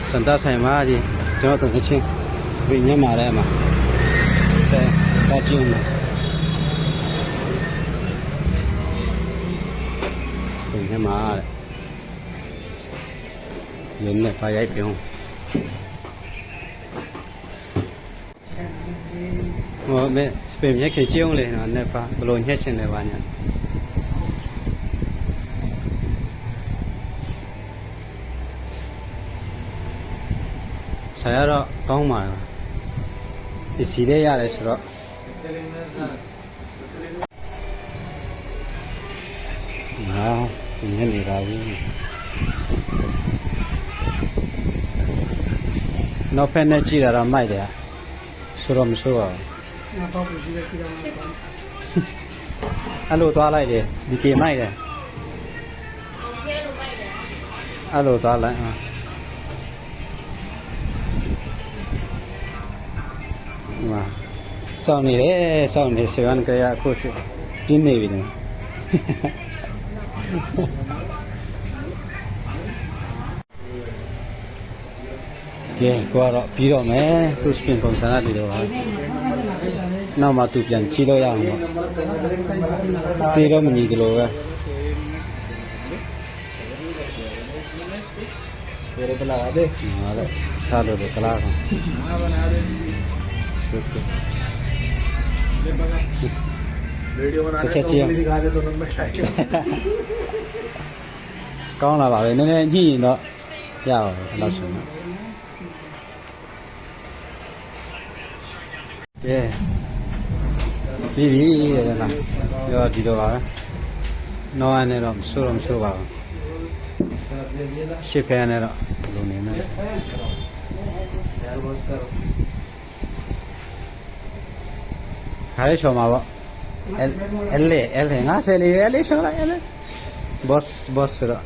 စန်တာဆိုင်မှာဒီကျွန်တော်တို့ချင်းစပင်းညမှာရဲမှာတဲ့ကျင်းမှာဒီညမှာရင်းနဲ့ပါရိုက်ပြုံးဟောမဲစပင်းညခင်ကျင်းလေနော်နဲ့ပါဘလို့ညက်ချင်လဲပါညာဆိုင်ရတော့ကောင်းပါလားဒီစီလေးရတယ်ဆိုတော့ဟာဒီနေ့နေပါဘူးနောက်ဖက်နဲ့ကြည့်တာတော့မိုက်တယ်ဆိုတော့မဆိုးပါဘူးအဲ့လိုသွားလိုက်တယ်ဒီကေမိုက်တယ်အဲ့လိုသွားလိုက်မှာစောင်းနေတယ်စောင်းနေဆွေဝန်ကရအခုပြင်းနေပြီနော်ကဲကတော့ပြီးတော့မယ်သူစပင်ပုံစံရတယ်တော့နောက်မှသူပြန်ကြည့်လို့ရအောင်ပေါ့ပြေတော့မညီတယ်လို့ပဲပြေရပလာတယ်ဟာလေချာလို့ကလာကောင်वीडियो बनाने का वो भी दिखा दे तो number style ကောင်းလာပါပဲနည်းနည်းညှိရင်တော့ရအောင်လောက်ဆုံးကဲပြီးပြီတဲ့လားပြောဒီတော့ပါပဲနောက်ရနေတော့မဆိုးတော့မဆိုးပါဘူးရှစ်ဖဲနဲ့တော့လုံနေမယ်ခါလေးချော်မှာပေါ့elle ngã xe đi elle sao lại elle boss rồi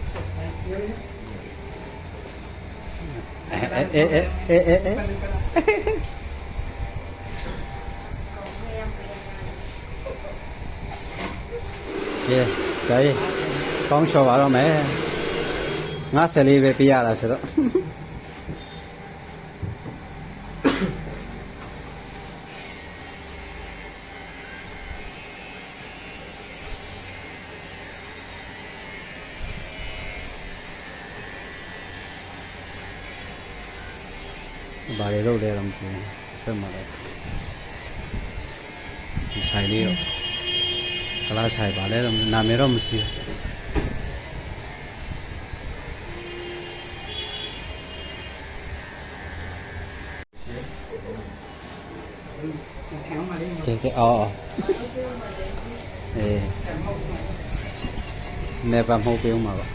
yeah sai con show vào mẹ ngã xe đi về pia là sao bà để đâu đây làm gì phải mà đấy xài đi rồi kalau xài bà đấy làm làm mấy rồi kia cái nè bà hô kêu mà rồi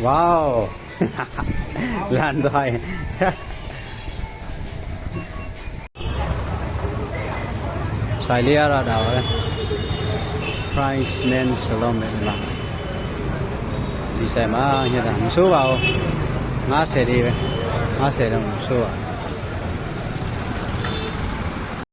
wow lan rồi xài lia ra đầu đấy price nên salon này là đi xe mà như là một số vào ngã xe đi về ngã xe đâu một số à